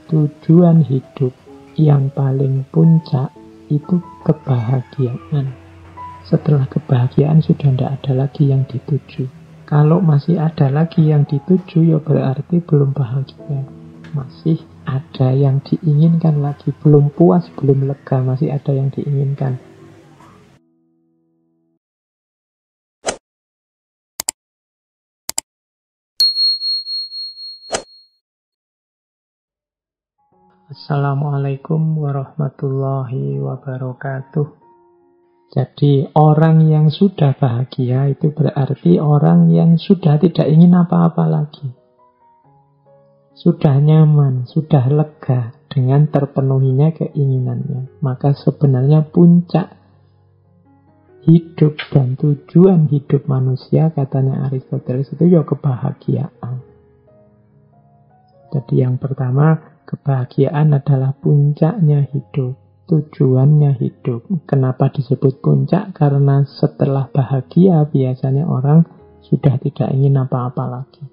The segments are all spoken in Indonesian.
tujuan hidup yang paling puncak itu kebahagiaan. Setelah kebahagiaan sudah tidak ada lagi yang dituju. Kalau masih ada lagi yang dituju, ya berarti belum bahagia. Masih ada yang diinginkan lagi, belum puas, belum lega, masih ada yang diinginkan. Assalamualaikum warahmatullahi wabarakatuh. Jadi orang yang sudah bahagia itu berarti orang yang sudah tidak ingin apa-apa lagi. Sudah nyaman, sudah lega dengan terpenuhinya keinginannya. Maka sebenarnya puncak hidup dan tujuan hidup manusia, katanya Aristoteles, itu ya kebahagiaan. Jadi yang pertama, kebahagiaan adalah puncaknya hidup, tujuannya hidup. Kenapa disebut puncak? Karena setelah bahagia biasanya orang sudah tidak ingin apa-apa lagi.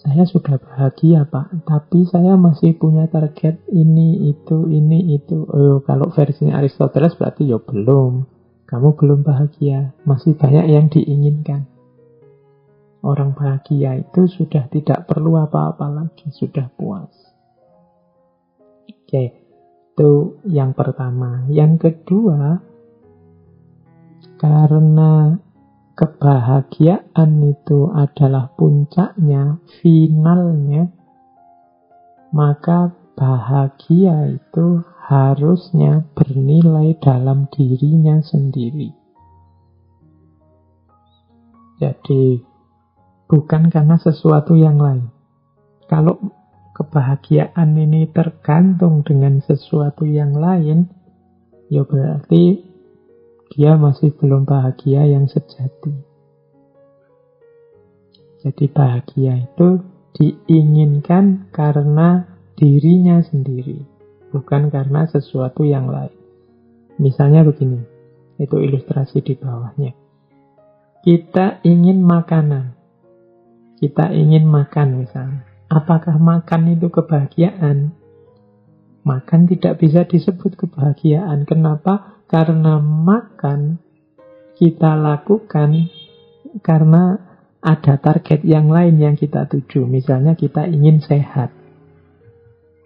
Saya sudah bahagia, Pak, tapi saya masih punya target ini, itu. Kalau versinya Aristoteles berarti ya belum. Kamu belum bahagia, masih banyak yang diinginkan. Orang bahagia itu sudah tidak perlu apa-apa lagi, sudah puas. Oke, itu yang pertama. Yang kedua, karena kebahagiaan itu adalah puncaknya, finalnya, maka bahagia itu harusnya bernilai dalam dirinya sendiri. Jadi, bukan karena sesuatu yang lain. Kalau kebahagiaan ini tergantung dengan sesuatu yang lain, ya berarti dia masih belum bahagia yang sejati. Jadi bahagia itu diinginkan karena dirinya sendiri, bukan karena sesuatu yang lain. Misalnya begini, itu ilustrasi di bawahnya. Kita ingin makanan. Kita ingin makan misalnya. Apakah makan itu kebahagiaan? Makan tidak bisa disebut kebahagiaan. Kenapa? Karena makan kita lakukan karena ada target yang lain yang kita tuju. Misalnya kita ingin sehat.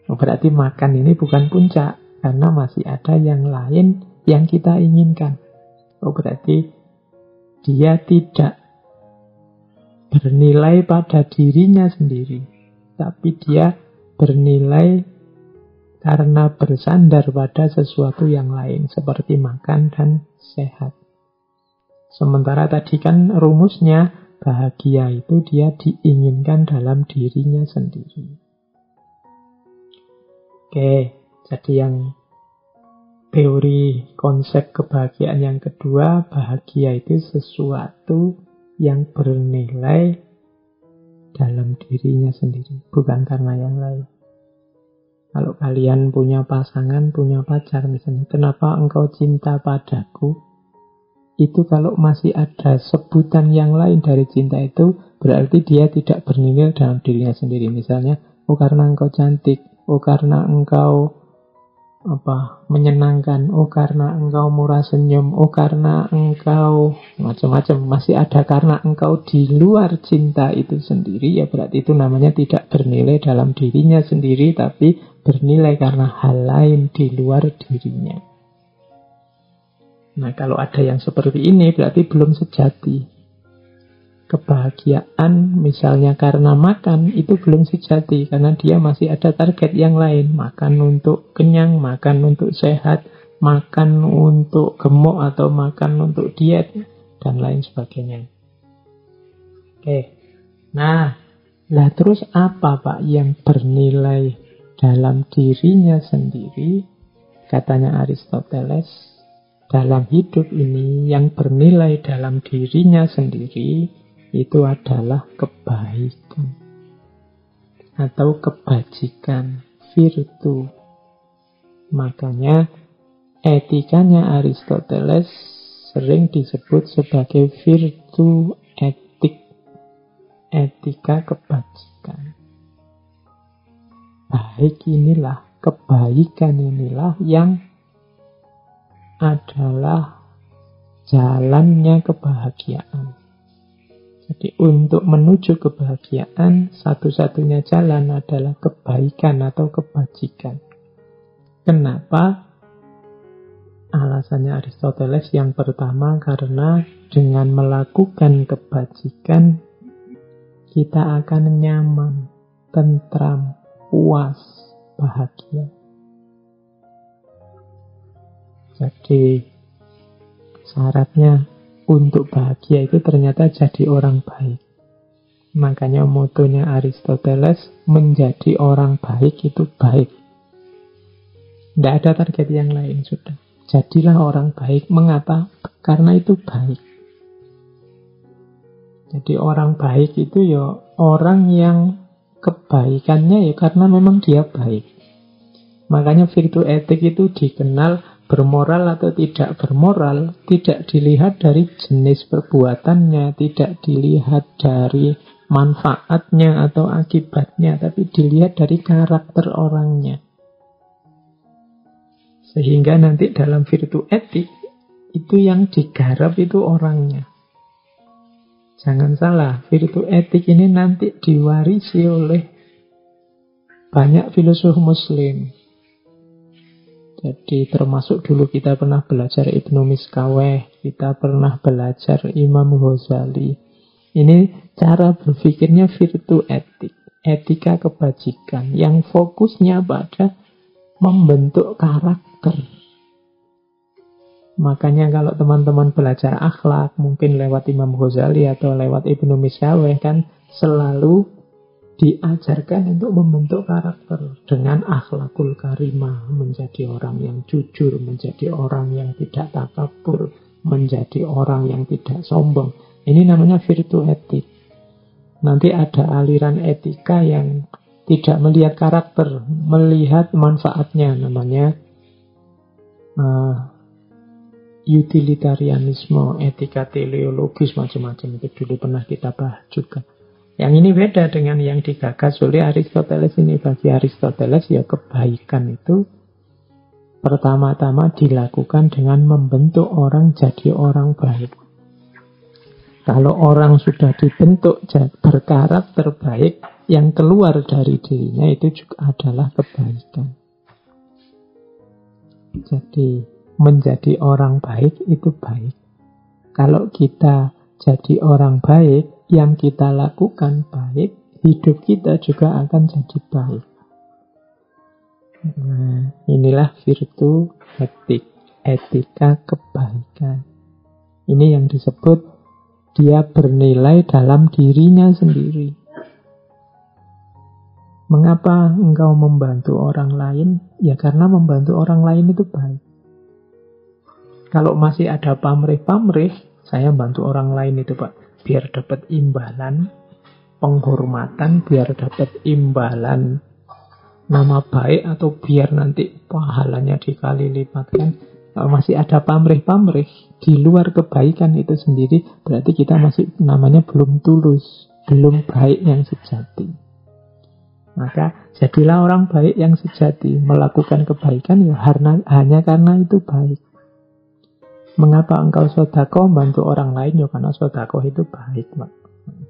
Berarti makan ini bukan puncak. Karena masih ada yang lain yang kita inginkan. Berarti dia tidak bernilai pada dirinya sendiri, tapi dia bernilai karena bersandar pada sesuatu yang lain, seperti makan dan sehat. Sementara tadi kan rumusnya, bahagia itu dia diinginkan dalam dirinya sendiri. Oke, jadi yang teori konsep kebahagiaan yang kedua, bahagia itu sesuatu yang bernilai dalam dirinya sendiri, bukan karena yang lain. Kalau kalian punya pasangan, punya pacar misalnya, kenapa engkau cinta padaku? Itu kalau masih ada sebutan yang lain dari cinta itu, berarti dia tidak bernilai dalam dirinya sendiri. Misalnya, karena engkau cantik, karena engkau menyenangkan, karena engkau murah senyum, karena engkau macam-macam, masih ada karena engkau di luar cinta itu sendiri, ya berarti itu namanya tidak bernilai dalam dirinya sendiri, tapi bernilai karena hal lain di luar dirinya. Nah, kalau ada yang seperti ini berarti belum sejati. Kebahagiaan misalnya karena makan itu belum sejati, karena dia masih ada target yang lain. Makan untuk kenyang, makan untuk sehat, makan untuk gemuk atau makan untuk diet, dan lain sebagainya. Oke, nah terus apa Pak yang bernilai dalam dirinya sendiri? Katanya Aristoteles, dalam hidup ini yang bernilai dalam dirinya sendiri itu adalah kebaikan atau kebajikan, virtu. Makanya etikanya Aristoteles sering disebut sebagai virtu etik, etika kebajikan. baik inilah, kebaikan inilah yang adalah jalannya kebahagiaan. Jadi untuk menuju kebahagiaan, satu-satunya jalan adalah kebaikan atau kebajikan. Kenapa? Alasannya Aristoteles yang pertama, karena dengan melakukan kebajikan, kita akan nyaman, tentram, puas, bahagia. Jadi syaratnya untuk bahagia itu ternyata jadi orang baik. Makanya motonya Aristoteles, menjadi orang baik itu baik. Tidak ada target yang lain sudah. Jadilah orang baik. Mengapa? Karena itu baik. Jadi orang baik itu ya orang yang kebaikannya ya karena memang dia baik. Makanya virtu etik itu dikenal bermoral atau tidak bermoral, tidak dilihat dari jenis perbuatannya, tidak dilihat dari manfaatnya atau akibatnya, tapi dilihat dari karakter orangnya. Sehingga nanti dalam virtu etik, itu yang digarap itu orangnya. Jangan salah, virtu etik ini nanti diwarisi oleh banyak filosof muslim. Jadi termasuk dulu kita pernah belajar Ibnu Miskaweh, kita pernah belajar Imam Ghazali. Ini cara berpikirnya virtu etik, etika kebajikan, yang fokusnya pada membentuk karakter. Makanya kalau teman-teman belajar akhlak, mungkin lewat Imam Ghazali atau lewat Ibnu Miskaweh kan selalu diajarkan untuk membentuk karakter dengan akhlakul karimah, menjadi orang yang jujur, menjadi orang yang tidak takabur, menjadi orang yang tidak sombong. Ini namanya virtu etik. Nanti ada aliran etika yang tidak melihat karakter, melihat manfaatnya, namanya utilitarianisme, etika teleologis, macam-macam. Itu dulu pernah kita bahas juga. Yang ini beda dengan yang digagas oleh Aristoteles ini. Bagi Aristoteles ya kebaikan itu pertama-tama dilakukan dengan membentuk orang jadi orang baik. Kalau orang sudah dibentuk berkarakter baik, yang keluar dari dirinya itu juga adalah kebaikan. Jadi menjadi orang baik itu baik. Kalau kita jadi orang baik, yang kita lakukan baik, hidup kita juga akan jadi baik. Nah, inilah virtu etik, etika kebaikan. Ini yang disebut dia bernilai dalam dirinya sendiri. Mengapa engkau membantu orang lain? Ya karena membantu orang lain itu baik. Kalau masih ada pamrih-pamrih, saya bantu orang lain itu Pak, biar dapat imbalan penghormatan, biar dapat imbalan nama baik, atau biar nanti pahalanya dikali lipatkan. Kalau masih ada pamrih-pamrih di luar kebaikan itu sendiri, berarti kita masih namanya belum tulus, belum baik yang sejati. Maka jadilah orang baik yang sejati, melakukan kebaikan ya hanya karena itu baik. Mengapa engkau sedekah bantu orang lain? Ya karena sedekah itu baik, Pak.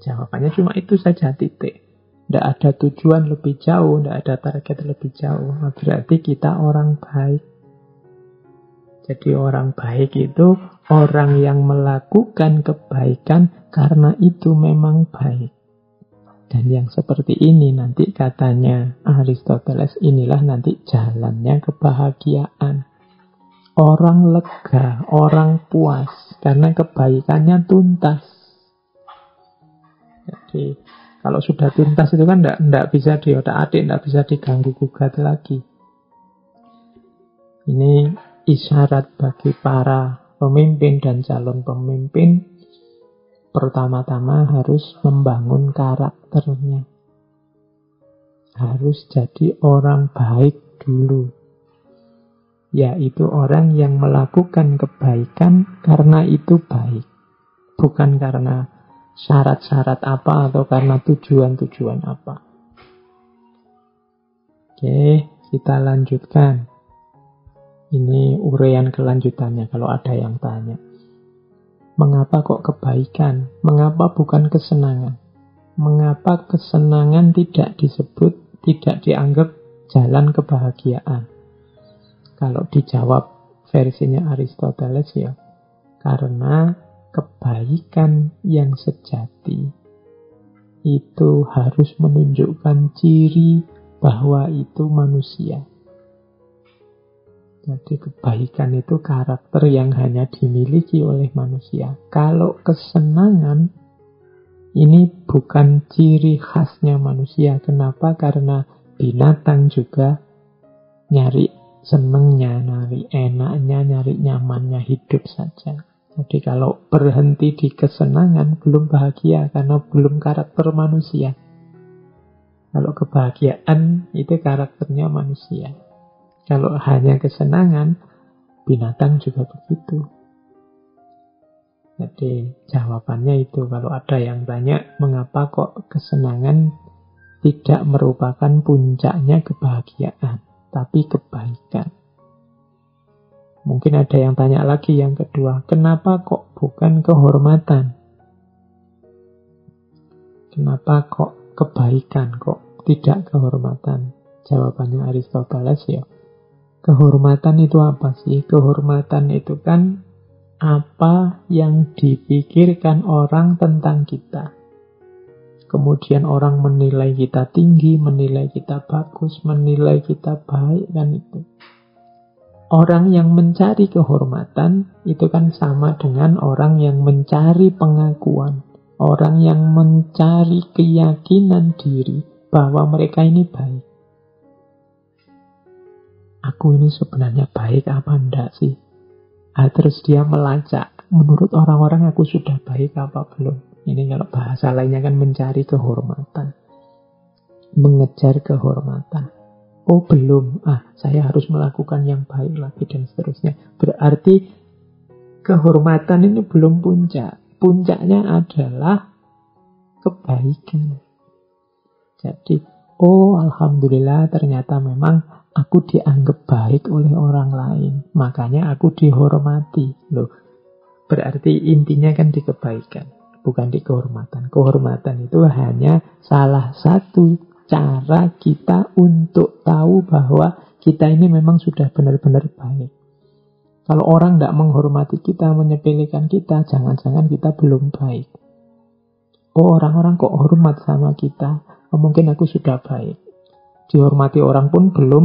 Jawabannya cuma itu saja, titik. Tidak ada tujuan lebih jauh, tidak ada target lebih jauh. Nah, berarti kita orang baik. Jadi orang baik itu orang yang melakukan kebaikan karena itu memang baik. Dan yang seperti ini nanti katanya Aristoteles, inilah nanti jalannya kebahagiaan. Orang lega, orang puas, karena kebaikannya tuntas. Jadi, kalau sudah tuntas itu kan tidak bisa diotak-atik, tidak bisa diganggu-gugat lagi. Ini isyarat bagi para pemimpin dan calon pemimpin. Pertama-tama harus membangun karakternya. Harus jadi orang baik dulu. Yaitu orang yang melakukan kebaikan karena itu baik, bukan karena syarat-syarat apa atau karena tujuan-tujuan apa. Oke, kita lanjutkan. Ini uraian kelanjutannya kalau ada yang tanya. Mengapa kok kebaikan? Mengapa bukan kesenangan? Mengapa kesenangan tidak disebut, tidak dianggap jalan kebahagiaan? Kalau dijawab versinya Aristoteles ya, karena kebaikan yang sejati itu harus menunjukkan ciri bahwa itu manusia. Jadi kebaikan itu karakter yang hanya dimiliki oleh manusia. Kalau kesenangan ini bukan ciri khasnya manusia. Kenapa? Karena binatang juga nyari senengnya, nyari enaknya, nyari nyamannya hidup saja. Jadi kalau berhenti di kesenangan belum bahagia karena belum karakter manusia. Kalau kebahagiaan itu karakternya manusia. Kalau hanya kesenangan, binatang juga begitu. Jadi jawabannya itu, kalau ada yang tanya mengapa kok kesenangan tidak merupakan puncaknya kebahagiaan, tapi kebaikan. Mungkin ada yang tanya lagi yang kedua, kenapa kok bukan kehormatan? Kenapa kok kebaikan, kok tidak kehormatan? Jawabannya Aristoteles ya, kehormatan itu apa sih? Kehormatan itu kan apa yang dipikirkan orang tentang kita. Kemudian orang menilai kita tinggi, menilai kita bagus, menilai kita baik, kan itu. Orang yang mencari kehormatan itu kan sama dengan orang yang mencari pengakuan. Orang yang mencari keyakinan diri bahwa mereka ini baik. Aku ini sebenarnya baik apa enggak sih? Terus dia melacak, menurut orang-orang aku sudah baik apa belum? Ini kalau bahasa lainnya kan mencari kehormatan. Mengejar kehormatan. Oh belum, saya harus melakukan yang baik lagi dan seterusnya. Berarti kehormatan ini belum puncak. Puncaknya adalah kebaikan. Jadi, alhamdulillah ternyata memang aku dianggap baik oleh orang lain. Makanya aku dihormati. Loh, berarti intinya kan di kebaikan, bukan di kehormatan. Kehormatan itu hanya salah satu cara kita untuk tahu bahwa kita ini memang sudah benar-benar baik. Kalau orang tidak menghormati kita, menyepelekan kita, jangan-jangan kita belum baik. Orang-orang kok hormat sama kita, mungkin aku sudah baik. Dihormati orang pun belum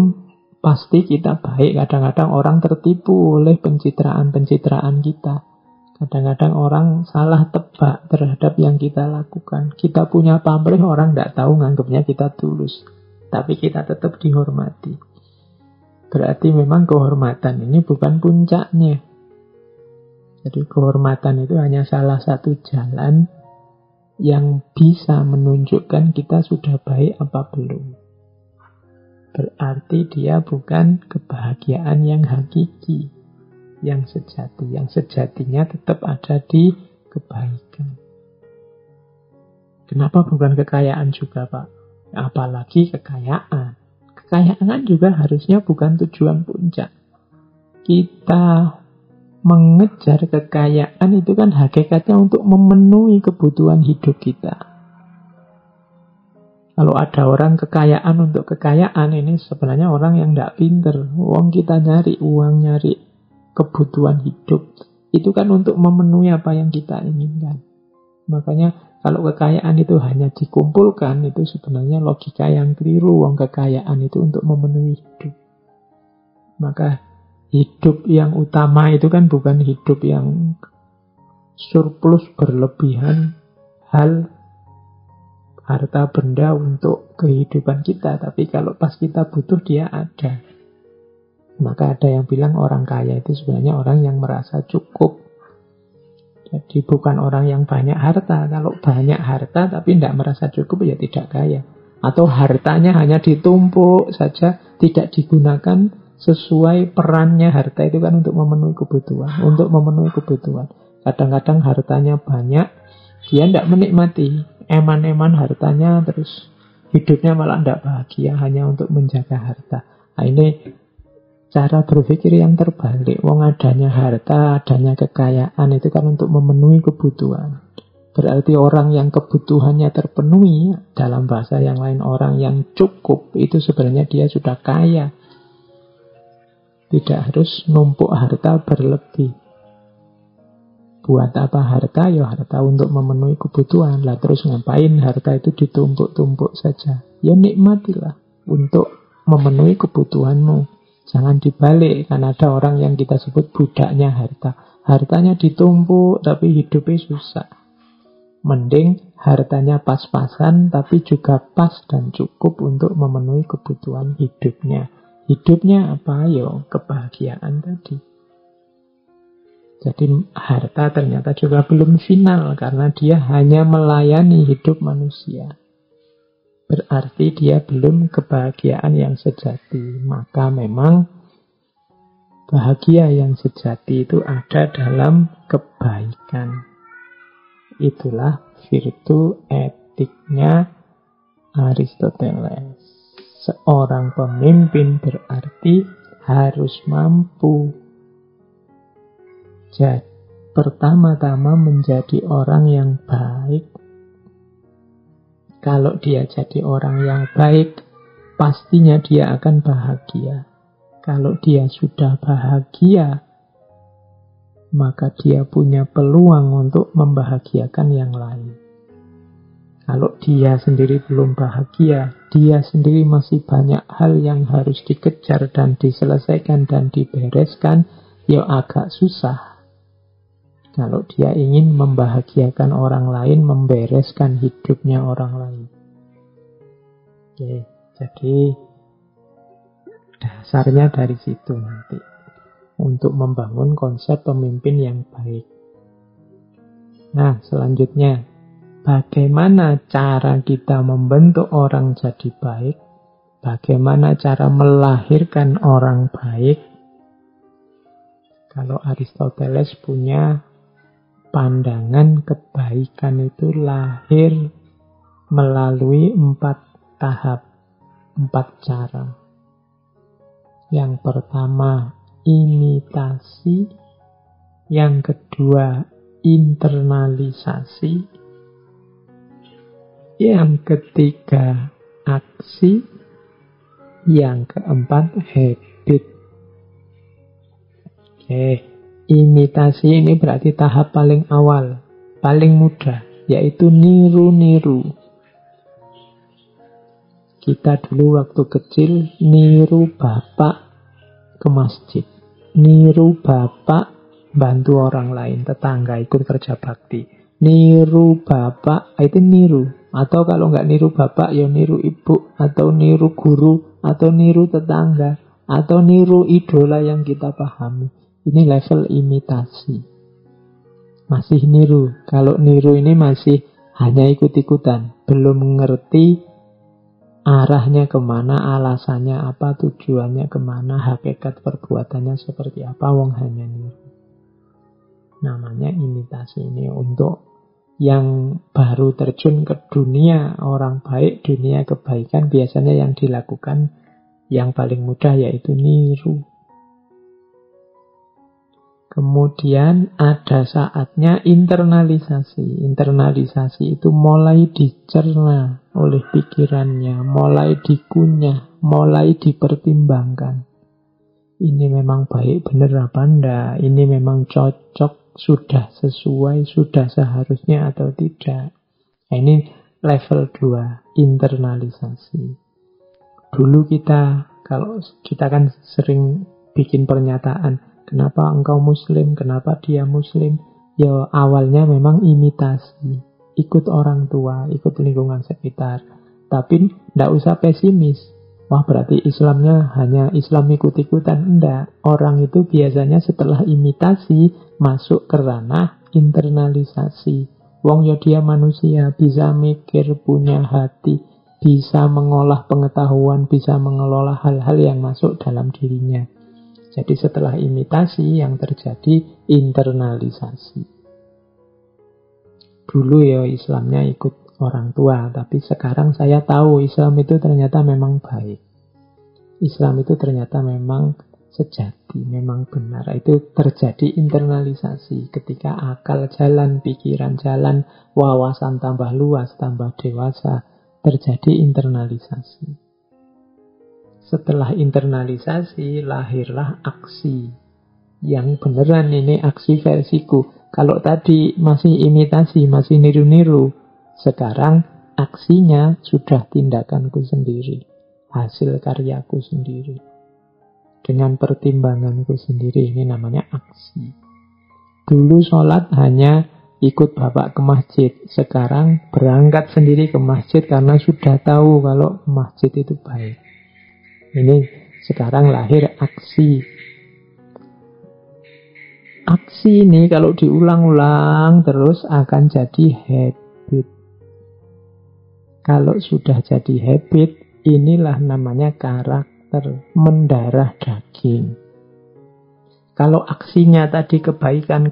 pasti kita baik. Kadang-kadang orang tertipu oleh pencitraan-pencitraan kita. Kadang-kadang orang salah tebak terhadap yang kita lakukan. Kita punya pamrih, orang tidak tahu, nganggapnya kita tulus. Tapi kita tetap dihormati. Berarti memang kehormatan ini bukan puncaknya. Jadi kehormatan itu hanya salah satu jalan yang bisa menunjukkan kita sudah baik apa belum. Berarti dia bukan kebahagiaan yang hakiki, yang sejati. Yang sejatinya tetap ada di kebaikan. Kenapa bukan kekayaan juga, Pak? Apalagi kekayaan. Kekayaan juga harusnya bukan tujuan puncak. Kita mengejar kekayaan itu kan hakikatnya untuk memenuhi kebutuhan hidup kita. Kalau ada orang kekayaan untuk kekayaan, ini sebenarnya orang yang tidak pinter. Uang kita nyari uang, nyari kebutuhan hidup. Itu kan untuk memenuhi apa yang kita inginkan. Makanya kalau kekayaan itu hanya dikumpulkan, itu sebenarnya logika yang keliru. Uang kekayaan itu untuk memenuhi hidup. Maka hidup yang utama itu kan bukan hidup yang surplus berlebihan hal harta benda untuk kehidupan kita. Tapi kalau pas kita butuh dia ada. Maka ada yang bilang orang kaya itu sebenarnya orang yang merasa cukup. Jadi bukan orang yang banyak harta. Kalau banyak harta tapi tidak merasa cukup, ya tidak kaya. Atau hartanya hanya ditumpuk saja, tidak digunakan sesuai perannya. Harta itu kan untuk memenuhi kebutuhan. Untuk memenuhi kebutuhan. Kadang-kadang hartanya banyak, dia tidak menikmati. Eman-eman hartanya terus hidupnya malah tidak bahagia hanya untuk menjaga harta. Nah, ini cara berpikir yang terbalik. Wong adanya harta, adanya kekayaan itu kan untuk memenuhi kebutuhan. Berarti orang yang kebutuhannya terpenuhi, dalam bahasa yang lain orang yang cukup, itu sebenarnya dia sudah kaya. Tidak harus numpuk harta berlebih. Buat apa harta? Ya harta untuk memenuhi kebutuhan. Lah terus ngapain harta itu ditumpuk-tumpuk saja? Ya nikmatilah untuk memenuhi kebutuhanmu. Jangan dibalik, kan ada orang yang kita sebut budaknya harta. Hartanya ditumpuk tapi hidupnya susah. Mending hartanya pas-pasan tapi juga pas dan cukup untuk memenuhi kebutuhan hidupnya. Hidupnya apa? Yo, kebahagiaan tadi. Jadi harta ternyata juga belum final karena dia hanya melayani hidup manusia. Berarti dia belum kebahagiaan yang sejati. Maka memang bahagia yang sejati itu ada dalam kebaikan. Itulah virtu etiknya Aristoteles. Seorang pemimpin berarti harus mampu pertama-tama menjadi orang yang baik. Kalau dia jadi orang yang baik, pastinya dia akan bahagia. Kalau dia sudah bahagia, maka dia punya peluang untuk membahagiakan yang lain. Kalau dia sendiri belum bahagia, dia sendiri masih banyak hal yang harus dikejar dan diselesaikan dan dibereskan, ya agak susah. Kalau dia ingin membahagiakan orang lain, membereskan hidupnya orang lain. Oke, jadi dasarnya dari situ nanti. Untuk membangun konsep pemimpin yang baik. Nah, selanjutnya, bagaimana cara kita membentuk orang jadi baik? Bagaimana cara melahirkan orang baik? Kalau Aristoteles punya pandangan kebaikan itu lahir melalui 4 tahap, 4 cara. Yang pertama, imitasi. Yang kedua, internalisasi. Yang ketiga, aksi. Yang keempat, habit. Oke, imitasi ini berarti tahap paling awal, paling mudah, yaitu niru-niru. Kita dulu waktu kecil niru bapak ke masjid. Niru bapak bantu orang lain, tetangga ikut kerja bakti. Niru bapak, itu niru. Atau kalau nggak niru bapak, ya niru ibu. Atau niru guru. Atau niru tetangga. Atau niru idola yang kita pahami. Ini level imitasi. Masih niru. Kalau niru ini masih hanya ikut-ikutan. Belum mengerti arahnya kemana, alasannya apa, tujuannya kemana, hakikat perbuatannya seperti apa, wong hanya niru. Namanya imitasi. Ini untuk yang baru terjun ke dunia orang baik, dunia kebaikan, biasanya yang dilakukan yang paling mudah yaitu niru. Kemudian ada saatnya internalisasi. Internalisasi itu mulai dicerna oleh pikirannya, mulai dikunyah, mulai dipertimbangkan. Ini memang baik benar apa enggak? Ini memang cocok, sudah sesuai, sudah seharusnya atau tidak? Nah, ini level 2, internalisasi. Dulu kalau kita kan sering bikin pernyataan, kenapa engkau muslim, kenapa dia muslim? Ya awalnya memang imitasi. Ikut orang tua, ikut lingkungan sekitar. Tapi tidak usah pesimis. Wah berarti Islamnya hanya Islam ikut-ikutan. Enggak. Orang itu biasanya setelah imitasi masuk ke ranah internalisasi. Wong ya dia manusia, bisa mikir, punya hati, bisa mengolah pengetahuan, bisa mengelola hal-hal yang masuk dalam dirinya. Jadi setelah imitasi yang terjadi internalisasi. Dulu ya Islamnya ikut orang tua. Tapi sekarang saya tahu Islam itu ternyata memang baik. Islam itu ternyata memang sejati, memang benar. Itu terjadi internalisasi ketika akal jalan, pikiran jalan, wawasan tambah luas, tambah dewasa. Terjadi internalisasi. Setelah internalisasi, lahirlah aksi. Yang beneran ini aksi versiku. Kalau tadi masih imitasi, masih niru-niru, sekarang aksinya sudah tindakanku sendiri. Hasil karyaku sendiri. Dengan pertimbanganku sendiri. Ini namanya aksi. Dulu sholat hanya ikut bapak ke masjid. Sekarang berangkat sendiri ke masjid karena sudah tahu kalau masjid itu baik. Ini sekarang lahir aksi. Aksi ini kalau diulang-ulang terus akan jadi habit. Kalau sudah jadi habit, inilah namanya karakter, mendarah daging. Kalau aksinya tadi kebaikan,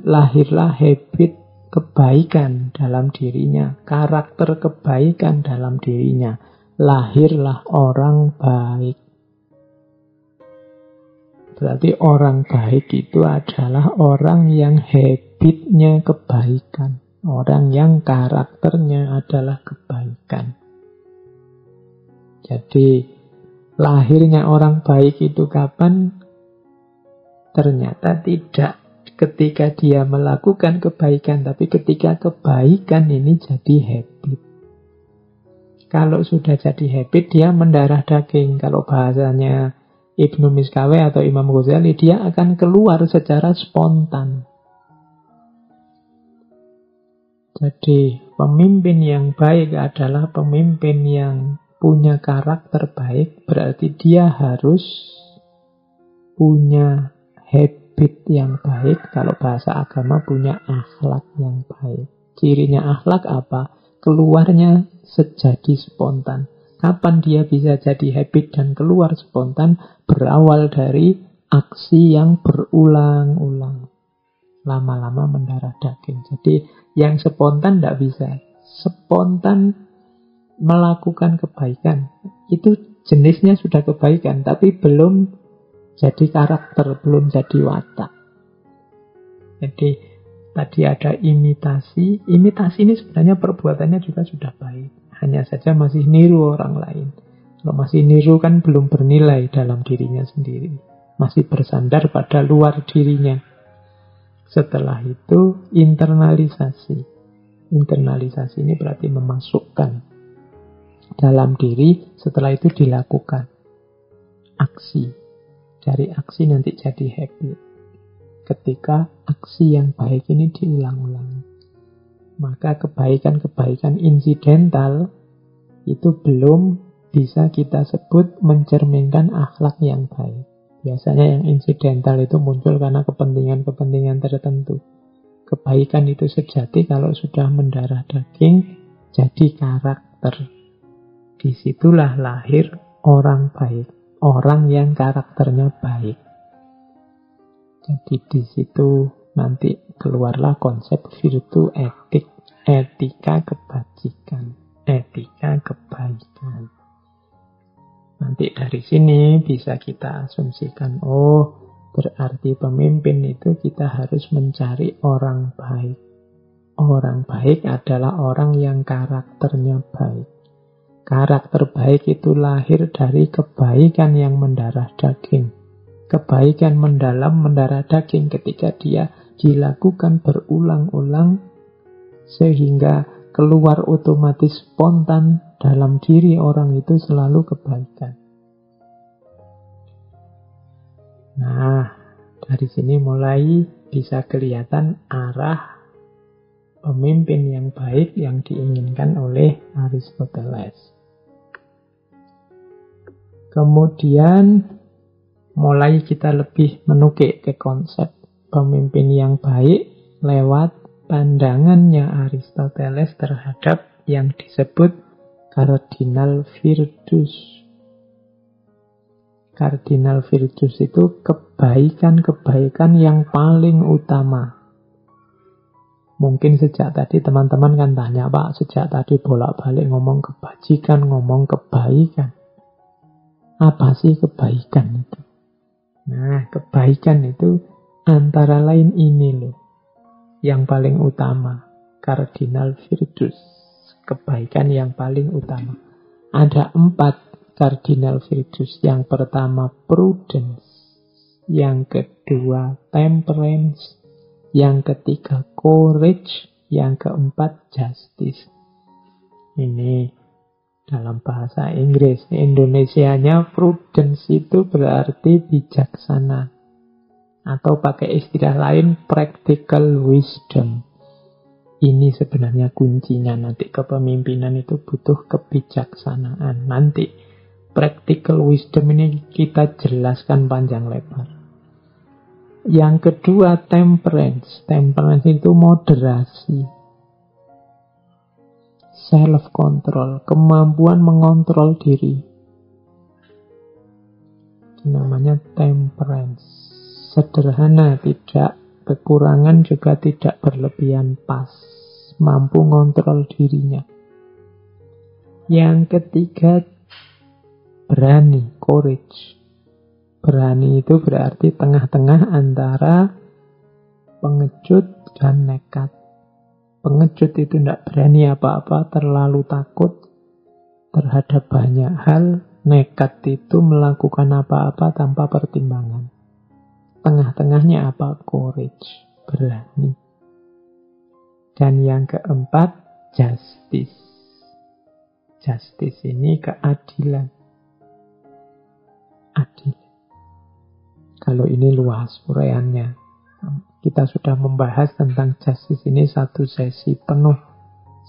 lahirlah habit kebaikan dalam dirinya, karakter kebaikan dalam dirinya. Lahirlah orang baik. Berarti orang baik itu adalah orang yang habitnya kebaikan. Orang yang karakternya adalah kebaikan. Jadi lahirnya orang baik itu kapan? Ternyata tidak ketika dia melakukan kebaikan, tapi ketika kebaikan ini jadi habit. Kalau sudah jadi habit, dia mendarah daging. Kalau bahasanya Ibnu Miskawi atau Imam Ghazali, dia akan keluar secara spontan. Jadi pemimpin yang baik adalah pemimpin yang punya karakter baik, berarti dia harus punya habit yang baik. Kalau bahasa agama punya akhlak yang baik. Cirinya akhlak apa? Keluarnya sejadi spontan. Kapan dia bisa jadi habit dan keluar spontan? Berawal dari aksi yang berulang-ulang. Lama-lama mendarah daging. Jadi yang spontan tidak bisa. Spontan melakukan kebaikan. Itu jenisnya sudah kebaikan, tapi belum jadi karakter, belum jadi watak. Jadi tadi ada imitasi. Imitasi ini sebenarnya perbuatannya juga sudah baik. Hanya saja masih niru orang lain. Kalau masih niru kan belum bernilai dalam dirinya sendiri. Masih bersandar pada luar dirinya. Setelah itu internalisasi. Internalisasi ini berarti memasukkan dalam diri, setelah itu dilakukan. Aksi. Dari aksi nanti jadi habit. Ketika aksi yang baik ini diulang-ulang. Maka kebaikan-kebaikan insidental itu belum bisa kita sebut mencerminkan akhlak yang baik. Biasanya yang insidental itu muncul karena kepentingan-kepentingan tertentu. Kebaikan itu sejati kalau sudah mendarah daging, jadi karakter. Disitulah lahir orang baik. Orang yang karakternya baik. Jadi di situ nanti keluarlah konsep virtu etik, etika kebajikan, etika kebaikan. Nanti dari sini bisa kita asumsikan, oh berarti pemimpin itu kita harus mencari orang baik. Orang baik adalah orang yang karakternya baik. Karakter baik itu lahir dari kebaikan yang mendarah daging. Kebaikan mendalam mendarah daging ketika dia dilakukan berulang-ulang sehingga keluar otomatis spontan dalam diri orang itu selalu kebaikan. Nah, dari sini mulai bisa kelihatan arah pemimpin yang baik yang diinginkan oleh Aristoteles. Kemudian mulai kita lebih menukik ke konsep pemimpin yang baik lewat pandangannya Aristoteles terhadap yang disebut cardinal virtus. Cardinal virtus itu kebaikan-kebaikan yang paling utama. Mungkin sejak tadi teman-teman kan tanya, Pak, sejak tadi bolak-balik ngomong kebajikan, ngomong kebaikan. Apa sih kebaikan itu? Nah, kebaikan itu antara lain ini loh, yang paling utama. Cardinal virtues, kebaikan yang paling utama. Ada 4 cardinal virtues. Yang pertama prudence, yang kedua temperance, yang ketiga courage, yang keempat justice. Ini dalam bahasa Inggris. Indonesianya prudence itu berarti bijaksana. Atau pakai istilah lain practical wisdom. Ini sebenarnya kuncinya nanti kepemimpinan itu butuh kebijaksanaan. Nanti practical wisdom ini kita jelaskan panjang lebar. Yang kedua temperance. Temperance itu moderasi. Self-control. Kemampuan mengontrol diri. Itu namanya temperance. Sederhana, tidak kekurangan juga tidak berlebihan, pas. Mampu ngontrol dirinya. Yang ketiga berani, courage. Berani itu berarti tengah-tengah antara pengecut dan nekat. Pengecut itu tidak berani apa-apa, terlalu takut terhadap banyak hal. Nekat itu melakukan apa-apa tanpa pertimbangan. Tengah-tengahnya apa? Courage, berani. Dan yang keempat, justice. Justice ini keadilan. Adil. Kalau ini luas uraiannya. Kita sudah membahas tentang justice ini satu sesi penuh.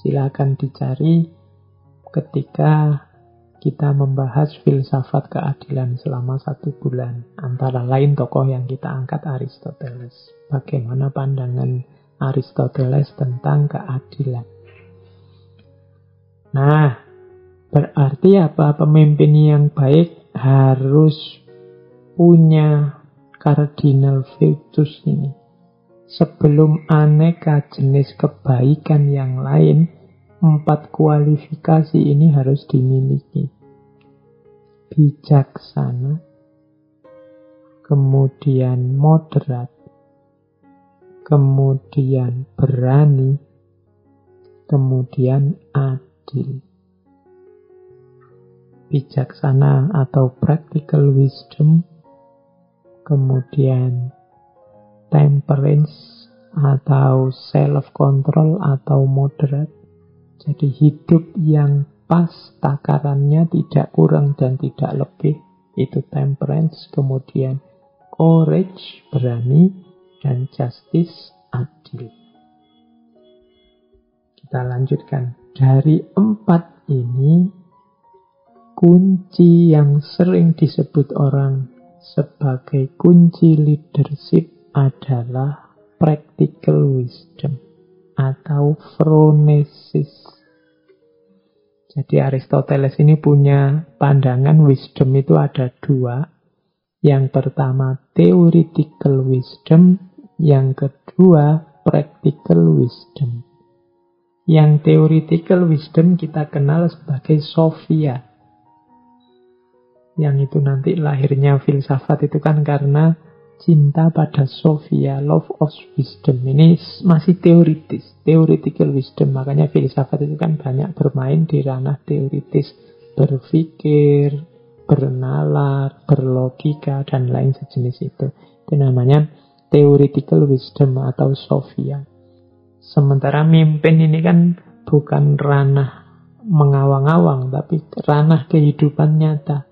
Silakan dicari ketika kita membahas filsafat keadilan selama 1 bulan. Antara lain tokoh yang kita angkat Aristoteles. Bagaimana pandangan Aristoteles tentang keadilan. Nah, berarti apa? Pemimpin yang baik harus punya cardinal virtues ini. Sebelum aneka jenis kebaikan yang lain, 4 kualifikasi ini harus dimiliki. Bijaksana, kemudian moderat, kemudian berani, kemudian adil. Bijaksana atau practical wisdom, kemudian temperance atau self-control atau moderate. Jadi hidup yang pas takarannya, tidak kurang dan tidak lebih, itu temperance. Kemudian courage, berani, dan justice, adil. Kita lanjutkan. Dari 4 ini, kunci yang sering disebut orang sebagai kunci leadership adalah practical wisdom atau phronesis. Jadi Aristoteles ini punya pandangan wisdom itu ada 2. Yang pertama theoretical wisdom, yang kedua practical wisdom. Yang theoretical wisdom kita kenal sebagai Sophia. Yang itu nanti lahirnya filsafat itu kan karena cinta pada Sophia, love of wisdom. Ini masih teoritis, theoretical wisdom. Makanya filsafat itu kan banyak bermain di ranah teoritis, berpikir, bernalar, berlogika, dan lain sejenis itu. Itu namanya theoretical wisdom atau Sophia. Sementara mimpin ini kan bukan ranah mengawang-awang, tapi ranah kehidupan nyata.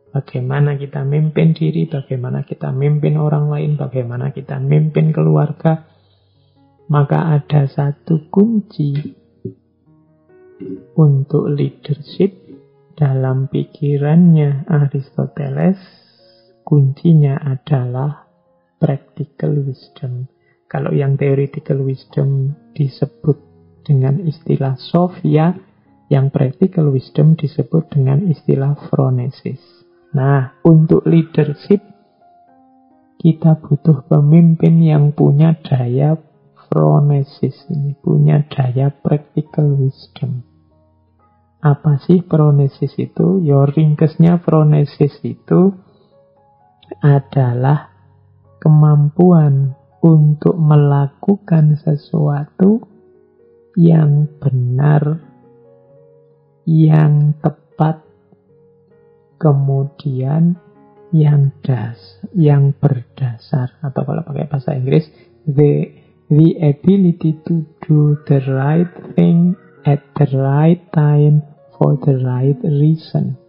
Bagaimana kita mimpin diri, bagaimana kita mimpin orang lain, bagaimana kita mimpin keluarga. Maka ada satu kunci untuk leadership dalam pikirannya Aristoteles. Kuncinya adalah practical wisdom. Kalau yang theoretical wisdom disebut dengan istilah Sophia, yang practical wisdom disebut dengan istilah phronesis. Nah, untuk leadership, kita butuh pemimpin yang punya daya phronesis ini, punya daya practical wisdom. Apa sih phronesis itu? Ya ringkesnya phronesis itu adalah kemampuan untuk melakukan sesuatu yang benar, yang tepat, kemudian yang berdasar, atau kalau pakai bahasa Inggris, the ability to do the right thing at the right time for the right reason.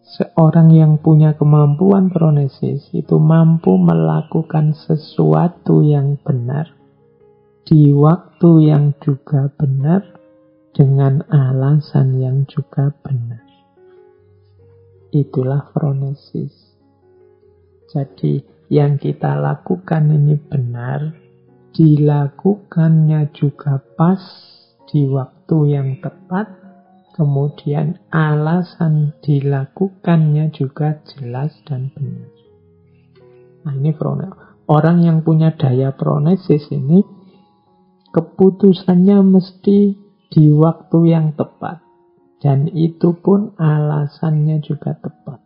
Seorang yang punya kemampuan phronesis itu mampu melakukan sesuatu yang benar di waktu yang juga benar dengan alasan yang juga benar. Itulah phronesis. Jadi yang kita lakukan ini benar, dilakukannya juga pas di waktu yang tepat, kemudian alasan dilakukannya juga jelas dan benar. Nah ini phronesis. Orang yang punya daya phronesis ini keputusannya mesti di waktu yang tepat. Dan itu pun alasannya juga tepat.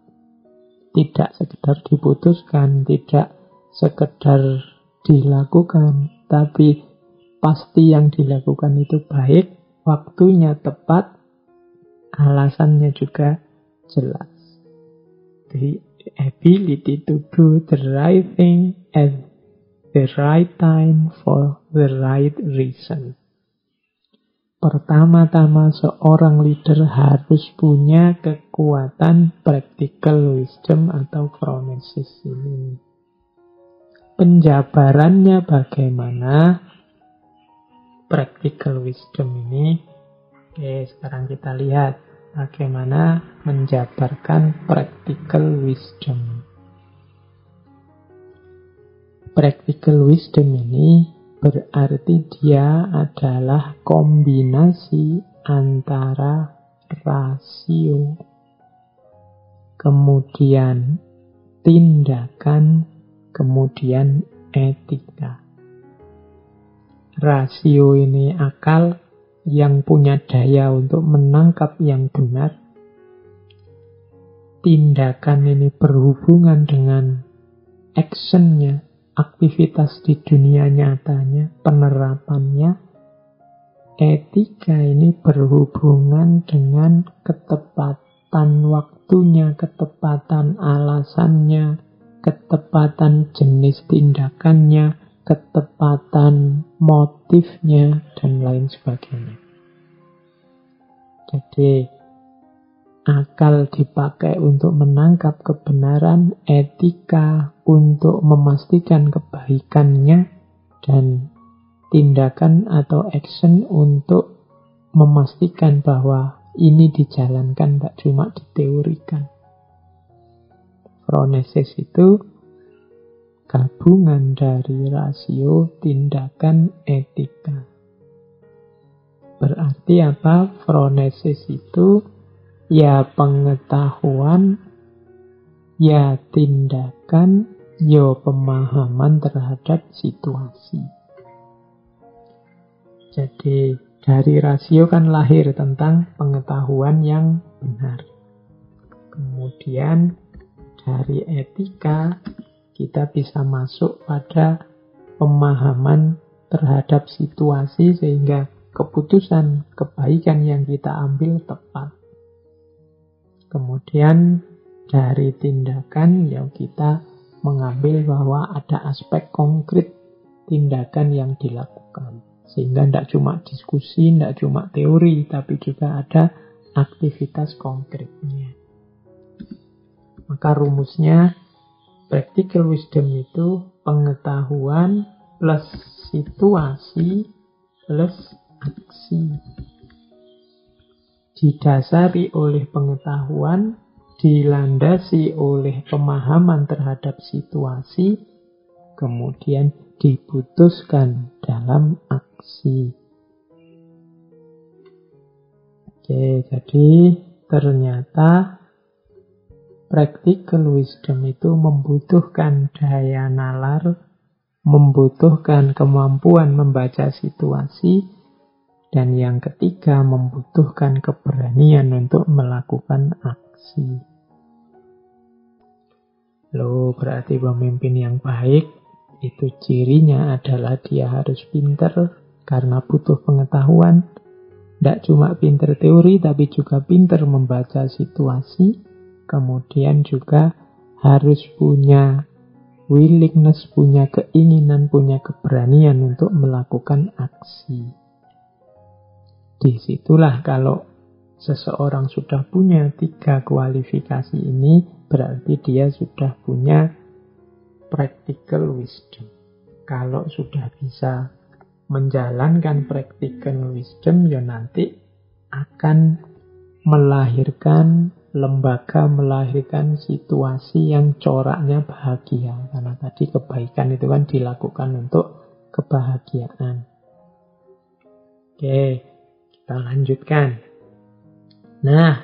Tidak sekedar diputuskan, tidak sekedar dilakukan, tapi pasti yang dilakukan itu baik, waktunya tepat, alasannya juga jelas. The ability to do the right thing at the right time for the right reason. Pertama-tama seorang leader harus punya kekuatan practical wisdom atau phronesis ini. Penjabarannya bagaimana practical wisdom ini? Oke, sekarang kita lihat bagaimana menjabarkan practical wisdom. Practical wisdom ini berarti dia adalah kombinasi antara rasio, kemudian tindakan, kemudian etika. Rasio ini akal yang punya daya untuk menangkap yang benar. Tindakan ini berhubungan dengan actionnya, aktivitas di dunia nyatanya, penerapannya. Etika ini berhubungan dengan ketepatan waktunya, ketepatan alasannya, ketepatan jenis tindakannya, ketepatan motifnya, dan lain sebagainya. Jadi, akal dipakai untuk menangkap kebenaran, etika untuk memastikan kebaikannya, dan tindakan atau action untuk memastikan bahwa ini dijalankan, tidak cuma diteorikan. Phronesis itu gabungan dari rasio, tindakan, etika. Berarti apa? Phronesis itu ya pengetahuan, ya tindakan, ya pemahaman terhadap situasi. Jadi dari rasio kan lahir tentang pengetahuan yang benar. Kemudian dari etika kita bisa masuk pada pemahaman terhadap situasi sehingga keputusan kebaikan yang kita ambil tepat. Kemudian dari tindakan yang kita mengambil bahwa ada aspek konkret tindakan yang dilakukan. Sehingga tidak cuma diskusi, tidak cuma teori, tapi juga ada aktivitas konkretnya. Maka rumusnya practical wisdom itu pengetahuan plus situasi plus aksi. Didasari oleh pengetahuan, dilandasi oleh pemahaman terhadap situasi, kemudian diputuskan dalam aksi. Oke, jadi ternyata practical wisdom itu membutuhkan daya nalar, membutuhkan kemampuan membaca situasi. Dan yang ketiga, membutuhkan keberanian untuk melakukan aksi. Loh, berarti pemimpin yang baik itu cirinya adalah dia harus pinter karena butuh pengetahuan. Tidak cuma pinter teori, tapi juga pinter membaca situasi. Kemudian juga harus punya willingness, punya keinginan, punya keberanian untuk melakukan aksi. Disitulah kalau seseorang sudah punya 3 kualifikasi ini, berarti dia sudah punya practical wisdom. Kalau sudah bisa menjalankan practical wisdom, ya nanti akan melahirkan lembaga, melahirkan situasi yang coraknya bahagia. Karena tadi kebaikan itu kan dilakukan untuk kebahagiaan. Oke, kita lanjutkan. Nah,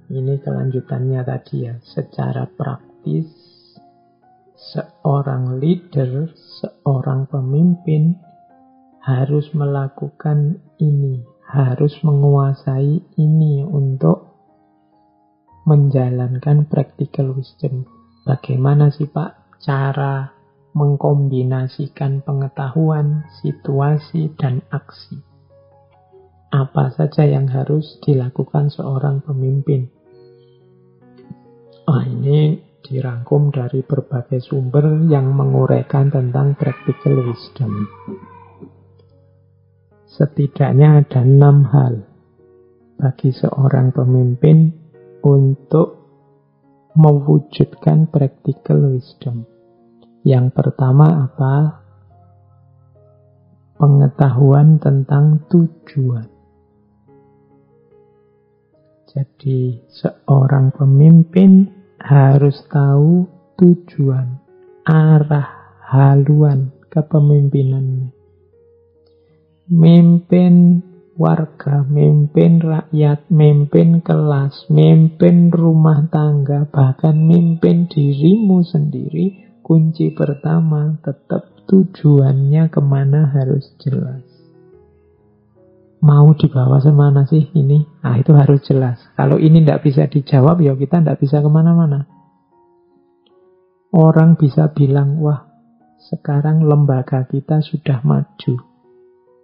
ini kelanjutannya tadi ya. Secara praktis, seorang leader, seorang pemimpin harus melakukan ini, harus menguasai ini untuk menjalankan practical wisdom. Bagaimana sih Pak cara mengkombinasikan pengetahuan, situasi, dan aksi? Apa saja yang harus dilakukan seorang pemimpin? Ini dirangkum dari berbagai sumber yang menguraikan tentang practical wisdom. Setidaknya ada 6 hal bagi seorang pemimpin untuk mewujudkan practical wisdom. Yang pertama apa? Pengetahuan tentang tujuan. Jadi seorang pemimpin harus tahu tujuan, arah, haluan kepemimpinannya. Mimpin warga, mimpin rakyat, mimpin kelas, mimpin rumah tangga, bahkan mimpin dirimu sendiri, kunci pertama tetap tujuannya kemana harus jelas. Mau dibawa semana sih ini? Nah, itu harus jelas. Kalau ini tidak bisa dijawab, ya kita tidak bisa kemana-mana. Orang bisa bilang, wah, sekarang lembaga kita sudah maju.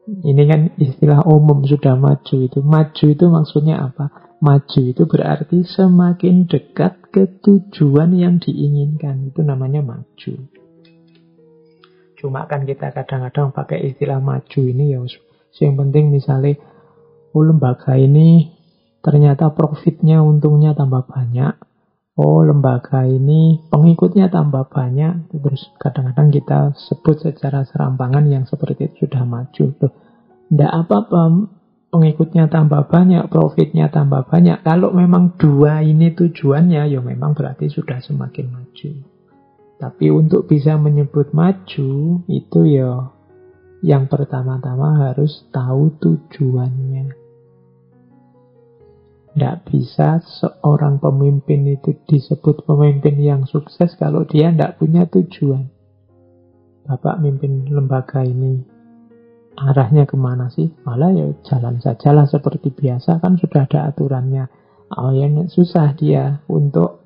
Ini kan istilah umum, sudah maju itu. Maju itu maksudnya apa? Maju itu berarti semakin dekat ke tujuan yang diinginkan. Itu namanya maju. Cuma kan kita kadang-kadang pakai istilah maju ini ya, yang penting misalnya, lembaga ini ternyata profitnya, untungnya tambah banyak. Lembaga ini pengikutnya tambah banyak. Terus kadang-kadang kita sebut secara serampangan yang seperti itu sudah maju. Tidak apa-apa, pengikutnya tambah banyak, profitnya tambah banyak. Kalau memang 2 ini tujuannya, ya memang berarti sudah semakin maju. Tapi untuk bisa menyebut maju, itu ya yang pertama-tama harus tahu tujuannya. Tidak bisa seorang pemimpin itu disebut pemimpin yang sukses kalau dia tidak punya tujuan. Bapak mimpin lembaga ini, arahnya kemana sih? Malah ya jalan sajalah seperti biasa, kan sudah ada aturannya. Yang susah dia untuk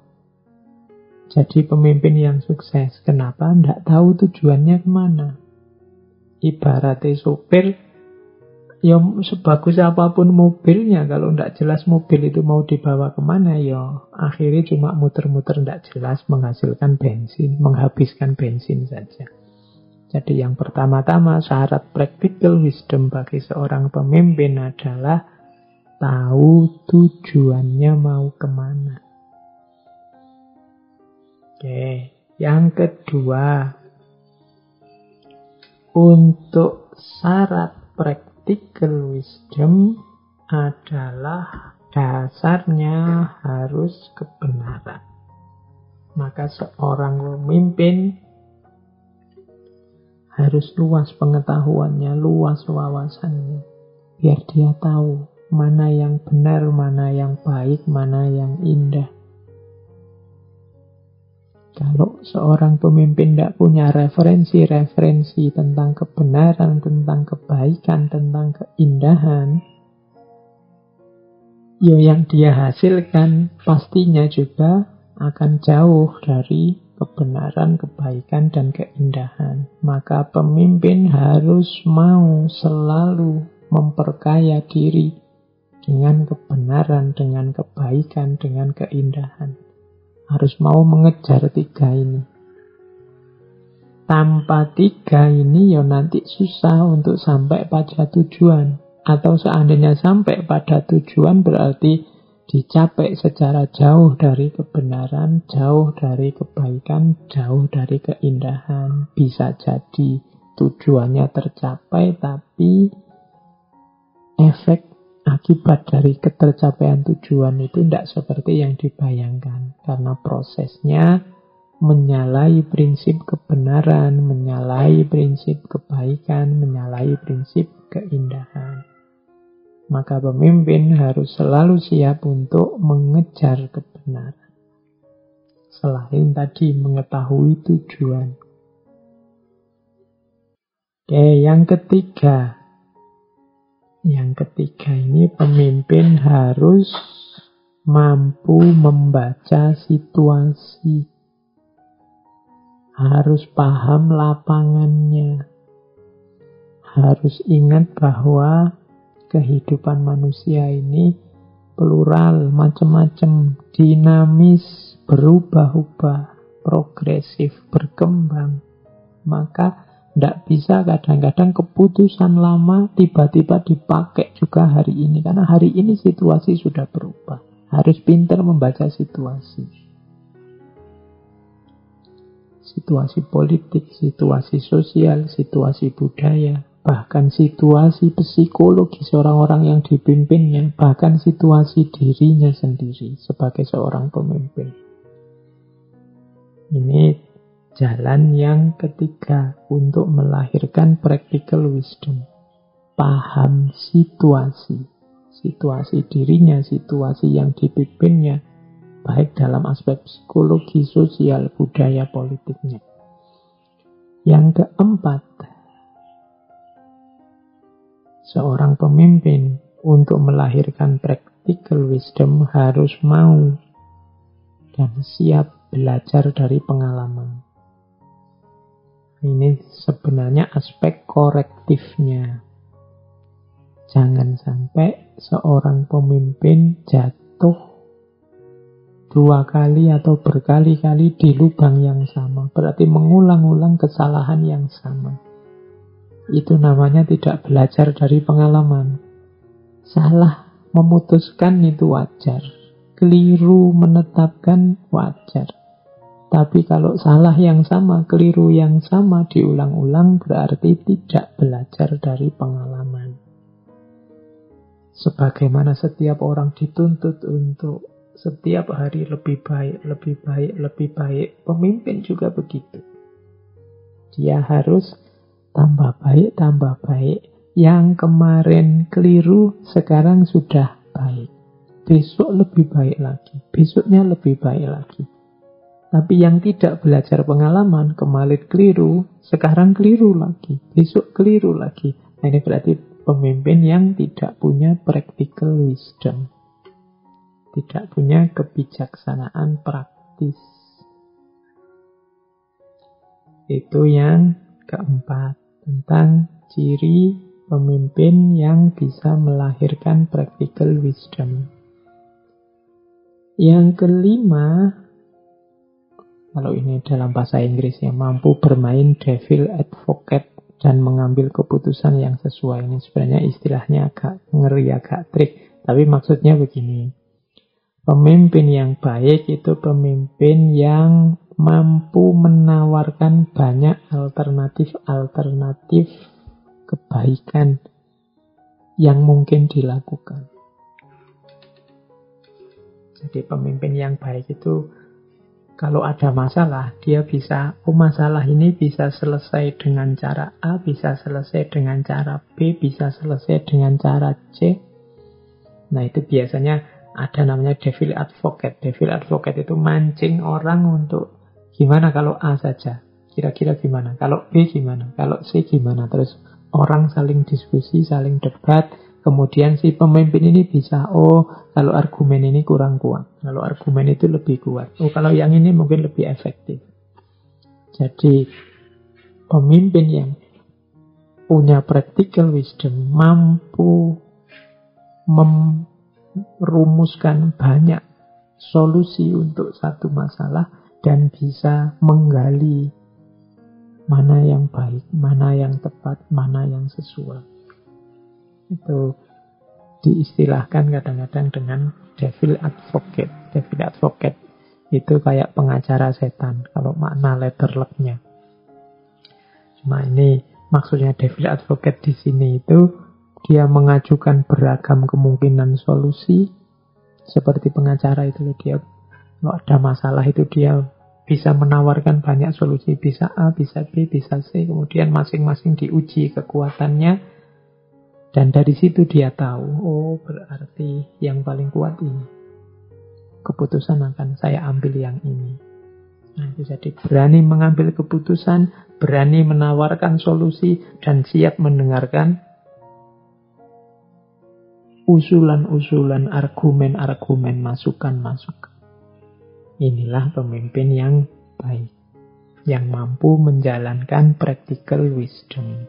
jadi pemimpin yang sukses. Kenapa? Tidak tahu tujuannya kemana. Ibaratnya sopir, ya sebagus apapun mobilnya, kalau tidak jelas mobil itu mau dibawa kemana, ya akhirnya cuma muter-muter tidak jelas, menghasilkan bensin, menghabiskan bensin saja. Jadi yang pertama-tama syarat practical wisdom bagi seorang pemimpin adalah tahu tujuannya mau kemana. Oke, yang kedua, untuk syarat practical wisdom adalah dasarnya harus kebenaran. Maka seorang pemimpin harus luas pengetahuannya, luas wawasannya. Biar dia tahu mana yang benar, mana yang baik, mana yang indah. Kalau seorang pemimpin tidak punya referensi-referensi tentang kebenaran, tentang kebaikan, tentang keindahan, ya yang dia hasilkan pastinya juga akan jauh dari kebenaran, kebaikan, dan keindahan. Maka pemimpin harus mau selalu memperkaya diri dengan kebenaran, dengan kebaikan, dengan keindahan. Harus mau mengejar 3 ini. Tanpa 3 ini ya nanti susah untuk sampai pada tujuan. Atau seandainya sampai pada tujuan berarti dicapai secara jauh dari kebenaran, jauh dari kebaikan, jauh dari keindahan. Bisa jadi tujuannya tercapai, tapi efek akibat dari ketercapaian tujuan itu tidak seperti yang dibayangkan. Karena prosesnya menyalahi prinsip kebenaran, menyalahi prinsip kebaikan, menyalahi prinsip keindahan. Maka pemimpin harus selalu siap untuk mengejar kebenaran. Selain tadi mengetahui tujuan. Oke, yang ketiga. Yang ketiga ini pemimpin harus mampu membaca situasi. Harus paham lapangannya. Harus ingat bahwa kehidupan manusia ini plural, macam-macam, dinamis, berubah-ubah, progresif, berkembang. Maka tidak bisa kadang-kadang keputusan lama tiba-tiba dipakai juga hari ini. Karena hari ini situasi sudah berubah. Harus pintar membaca situasi. Situasi politik, situasi sosial, situasi budaya. Bahkan situasi psikologis orang-orang yang dipimpinnya. Bahkan situasi dirinya sendiri sebagai seorang pemimpin. Ini jalan yang ketiga untuk melahirkan practical wisdom. Paham situasi. Situasi dirinya, situasi yang dipimpinnya. Baik dalam aspek psikologi, sosial, budaya, politiknya. Yang keempat, seorang pemimpin untuk melahirkan practical wisdom harus mau dan siap belajar dari pengalaman. Ini sebenarnya aspek korektifnya. Jangan sampai seorang pemimpin jatuh 2 kali atau berkali-kali di lubang yang sama. Berarti mengulang-ulang kesalahan yang sama. Itu namanya tidak belajar dari pengalaman. Salah memutuskan itu wajar. Keliru menetapkan wajar. Tapi kalau salah yang sama, keliru yang sama diulang-ulang berarti tidak belajar dari pengalaman. Sebagaimana setiap orang dituntut untuk setiap hari lebih baik, lebih baik, lebih baik. Pemimpin juga begitu. Dia harus tambah baik, tambah baik. Yang kemarin keliru, sekarang sudah baik. Besok lebih baik lagi. Besoknya lebih baik lagi. Tapi yang tidak belajar pengalaman, kemarin keliru, sekarang keliru lagi, besok keliru lagi. Nah, ini berarti pemimpin yang tidak punya practical wisdom. Tidak punya kebijaksanaan praktis. Itu yang keempat. Tentang ciri pemimpin yang bisa melahirkan practical wisdom. Yang kelima, kalau ini dalam bahasa Inggris ya, mampu bermain devil advocate dan mengambil keputusan yang sesuai. Ini sebenarnya istilahnya agak ngeri, agak trik. Tapi maksudnya begini. Pemimpin yang baik itu pemimpin yang mampu menawarkan banyak alternatif kebaikan yang mungkin dilakukan. Jadi pemimpin yang baik itu kalau ada masalah, dia bisa, masalah ini bisa selesai dengan cara A, bisa selesai dengan cara B, bisa selesai dengan cara C. Nah, itu biasanya ada namanya devil advocate. Devil advocate itu mancing orang untuk Gimana kalau A saja? Kira-kira gimana? Kalau B gimana? Kalau C gimana? Terus orang saling diskusi, saling debat. Kemudian si pemimpin ini bisa, oh kalau argumen ini kurang kuat. Kalau argumen itu lebih kuat. Oh kalau yang ini mungkin lebih efektif. Jadi pemimpin yang punya practical wisdom mampu merumuskan banyak solusi untuk satu masalah dan bisa menggali mana yang baik, mana yang tepat, mana yang sesuai. Itu diistilahkan kadang-kadang dengan devil advocate. Devil advocate itu kayak pengacara setan kalau makna letter luck-nya. Cuma ini maksudnya devil advocate di sini itu dia mengajukan beragam kemungkinan solusi seperti pengacara itu. Dia kalau ada masalah itu dia bisa menawarkan banyak solusi, bisa A, bisa B, bisa C, kemudian masing-masing diuji kekuatannya. Dan dari situ dia tahu, oh berarti yang paling kuat ini. Keputusan akan saya ambil yang ini. Nah, itu jadi berani mengambil keputusan, berani menawarkan solusi, dan siap mendengarkan usulan-usulan, argumen-argumen, masukan-masukan. Inilah pemimpin yang baik, yang mampu menjalankan practical wisdom.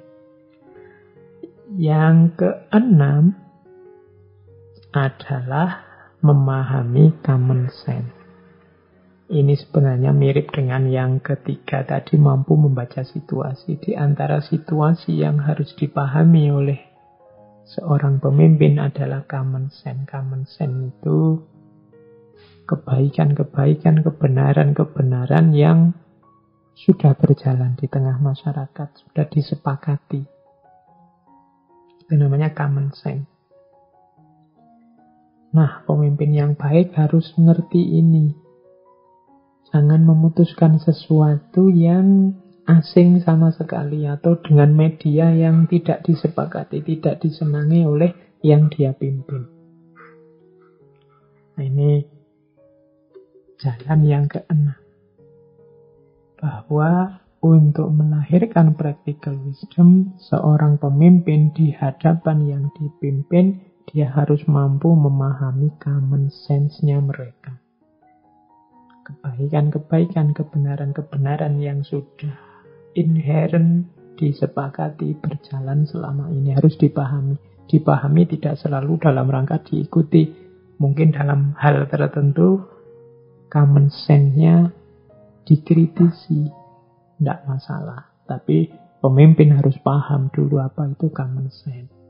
Yang keenam adalah memahami common sense. Ini sebenarnya mirip dengan yang ketiga tadi, mampu membaca situasi. Di antara situasi yang harus dipahami oleh seorang pemimpin adalah common sense. Common sense itu kebaikan-kebaikan, kebenaran-kebenaran yang sudah berjalan di tengah masyarakat, sudah disepakati. Itu namanya common sense. Nah, pemimpin yang baik harus mengerti ini. Jangan memutuskan sesuatu yang asing sama sekali atau dengan media yang tidak disepakati, tidak disenangi oleh yang dia pimpin. Nah, ini jalan yang keenam. Bahwa untuk melahirkan practical wisdom, seorang pemimpin di hadapan yang dipimpin, dia harus mampu memahami common sense-nya mereka. Kebaikan-kebaikan, kebenaran-kebenaran yang sudah inherent, disepakati, berjalan selama ini harus dipahami. Dipahami tidak selalu dalam rangka diikuti. Mungkin dalam hal tertentu, common sense-nya dikritisi. Tidak masalah. Tapi pemimpin harus paham dulu apa itu common sense.